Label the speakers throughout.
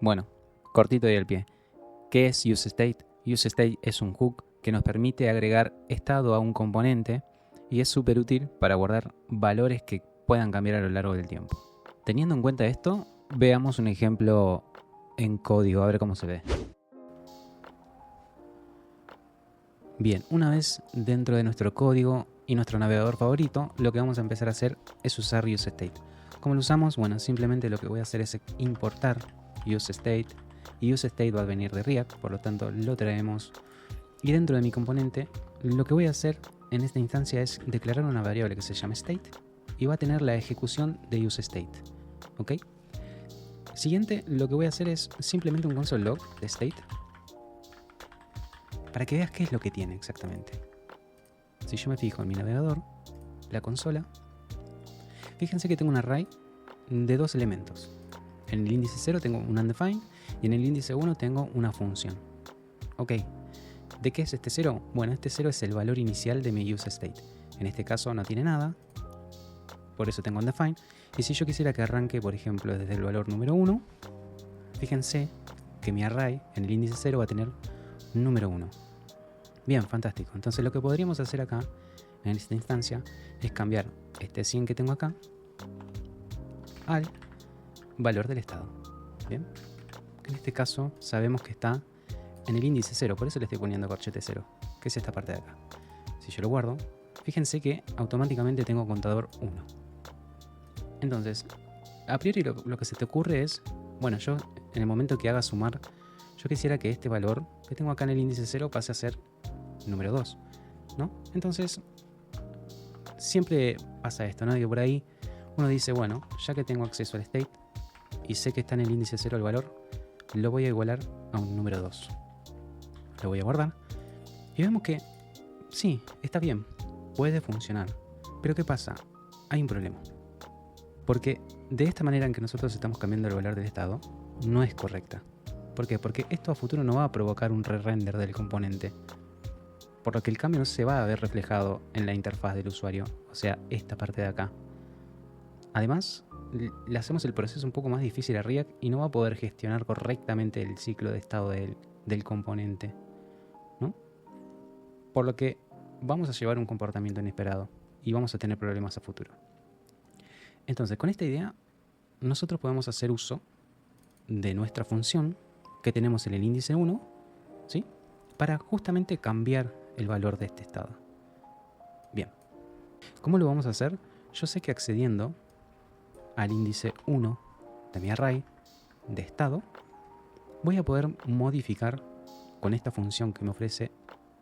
Speaker 1: Bueno, cortito y al pie. ¿Qué es useState? useState es un hook que nos permite agregar estado a un componente y es súper útil para guardar valores que puedan cambiar a lo largo del tiempo. Teniendo en cuenta esto, veamos un ejemplo en código, a ver cómo se ve. Bien, una vez dentro de nuestro código y nuestro navegador favorito, lo que vamos a empezar a hacer es usar useState. ¿Cómo lo usamos? Bueno, simplemente lo que voy a hacer es importar useState, y useState va a venir de React, por lo tanto lo traemos, y dentro de mi componente lo que voy a hacer en esta instancia es declarar una variable que se llama state y va a tener la ejecución de useState. ¿Ok? Siguiente, lo que voy a hacer es simplemente un console log de state para que veas qué es lo que tiene exactamente. Si yo me fijo en mi navegador, la consola, fíjense que tengo un array de dos elementos. En el índice 0 tengo un undefined y en el índice 1 tengo una función. Ok, ¿de qué es este 0? Bueno, este 0 es el valor inicial de mi useState. En este caso no tiene nada, por eso tengo undefined. Y si yo quisiera que arranque, por ejemplo, desde el valor número 1, fíjense que mi array en el índice 0 va a tener número 1. Bien, fantástico. Entonces lo que podríamos hacer acá, en esta instancia, es cambiar este 100 que tengo acá al valor del estado. Bien, en este caso sabemos que está en el índice 0, por eso le estoy poniendo corchete 0, que es esta parte de acá. Si yo lo guardo, fíjense que automáticamente tengo contador 1. Entonces, a priori lo que se te ocurre es, bueno, yo en el momento que haga sumar, yo quisiera que este valor que tengo acá en el índice 0 pase a ser número 2, ¿no? Entonces, siempre pasa esto, ¿no? Que por ahí uno dice, bueno, ya que tengo acceso al state y sé que está en el índice 0 el valor, lo voy a igualar a un número 2. Lo voy a guardar y vemos que sí, está bien, puede funcionar. Pero ¿qué pasa? Hay un problema. Porque de esta manera en que nosotros estamos cambiando el valor del estado, no es correcta. ¿Por qué? Porque esto a futuro no va a provocar un re-render del componente. Por lo que el cambio no se va a ver reflejado en la interfaz del usuario, o sea, esta parte de acá. Además, le hacemos el proceso un poco más difícil a React y no va a poder gestionar correctamente el ciclo de estado del componente, ¿no? Por lo que vamos a llevar un comportamiento inesperado y vamos a tener problemas a futuro. Entonces, con esta idea, nosotros podemos hacer uso de nuestra función que tenemos en el índice 1, ¿sí? Para justamente cambiar el valor de este estado. Bien, ¿cómo lo vamos a hacer? Yo sé que accediendo al índice 1 de mi array de estado, voy a poder modificar con esta función que me ofrece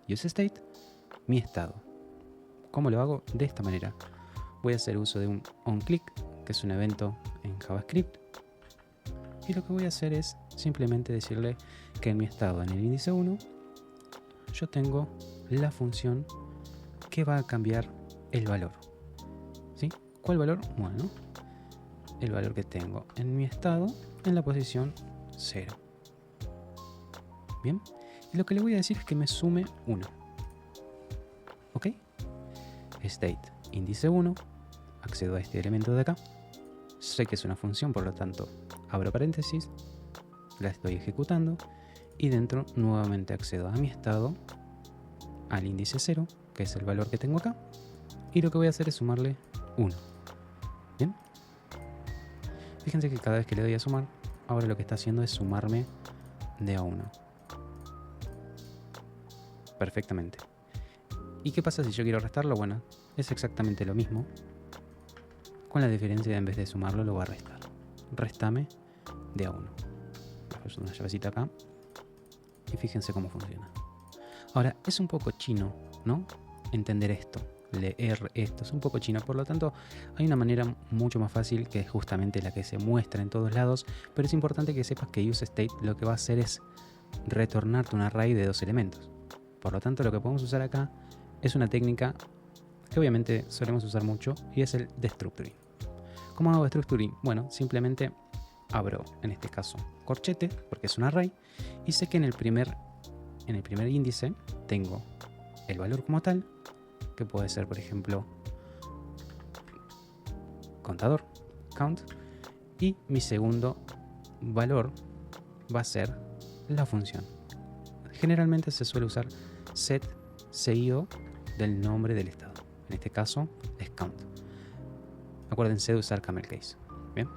Speaker 1: useState mi estado. ¿Cómo lo hago? De esta manera. Voy a hacer uso de un onClick, que es un evento en JavaScript, y lo que voy a hacer es simplemente decirle que en mi estado en el índice 1 yo tengo la función que va a cambiar el valor. ¿Sí? ¿Cuál valor? Bueno, el valor que tengo en mi estado en la posición 0. Bien, y lo que le voy a decir es que me sume 1. ¿Ok? State índice 1, accedo a este elemento de acá, sé que es una función, por lo tanto abro paréntesis, la estoy ejecutando y dentro nuevamente accedo a mi estado, al índice 0, que es el valor que tengo acá, y lo que voy a hacer es sumarle 1. ¿Bien? Fíjense que cada vez que le doy a sumar, ahora lo que está haciendo es sumarme de a 1. Perfectamente. ¿Y qué pasa si yo quiero restarlo? Bueno, es exactamente lo mismo, con la diferencia de en vez de sumarlo lo voy a restar. Restame de a 1. Voy a una llavecita acá y fíjense cómo funciona. Ahora, es un poco chino, ¿no? Entender esto, leer esto, es un poco chino. Por lo tanto, hay una manera mucho más fácil que es justamente la que se muestra en todos lados, pero es importante que sepas que useState lo que va a hacer es retornarte un array de dos elementos. Por lo tanto, lo que podemos usar acá es una técnica que obviamente solemos usar mucho y es el destructuring. ¿Cómo hago destructuring? Bueno, simplemente abro, en este caso, corchete, porque es un array, y sé que en el primer índice tengo el valor como tal, que puede ser, por ejemplo, contador, count, y mi segundo valor va a ser la función. Generalmente se suele usar set seguido del nombre del estado. En este caso es count. Acuérdense de usar camel case. Bien.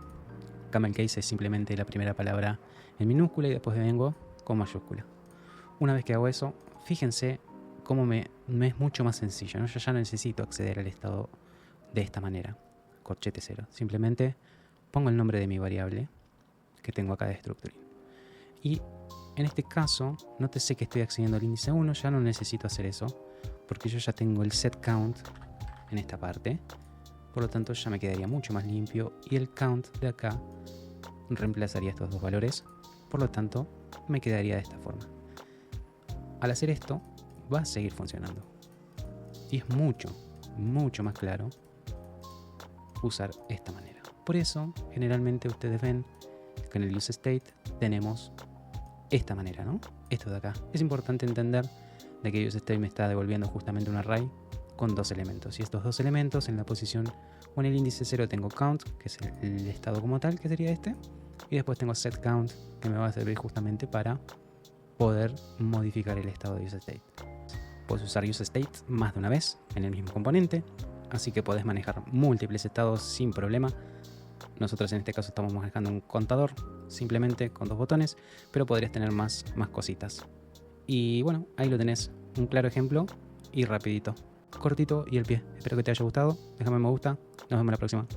Speaker 1: Camel case es simplemente la primera palabra en minúscula y después vengo con mayúscula. Una vez que hago eso, fíjense cómo me es mucho más sencillo, ¿no? Yo ya no necesito acceder al estado de esta manera, corchete 0. Simplemente pongo el nombre de mi variable que tengo acá de structuring. Y en este caso, nótese que estoy accediendo al índice 1, ya no necesito hacer eso, porque yo ya tengo el set count en esta parte. Por lo tanto, ya me quedaría mucho más limpio y el count de acá reemplazaría estos dos valores. Por lo tanto, me quedaría de esta forma. Al hacer esto, va a seguir funcionando. Y es mucho más claro usar esta manera. Por eso, generalmente ustedes ven que en el useState tenemos esta manera, ¿no? Esto de acá. Es importante entender de que useState me está devolviendo justamente un array con dos elementos. Y estos dos elementos en la posición o en el índice 0 tengo count, que es el estado como tal, que sería este. Y después tengo setCount, que me va a servir justamente para poder modificar el estado de useState. Puedes usar useState más de una vez en el mismo componente, así que podés manejar múltiples estados sin problema. Nosotros en este caso estamos manejando un contador simplemente con dos botones, pero podrías tener más cositas. Y bueno, ahí lo tenés, un claro ejemplo y rapidito, cortito y el pie. Espero que te haya gustado, déjame un me gusta, nos vemos la próxima.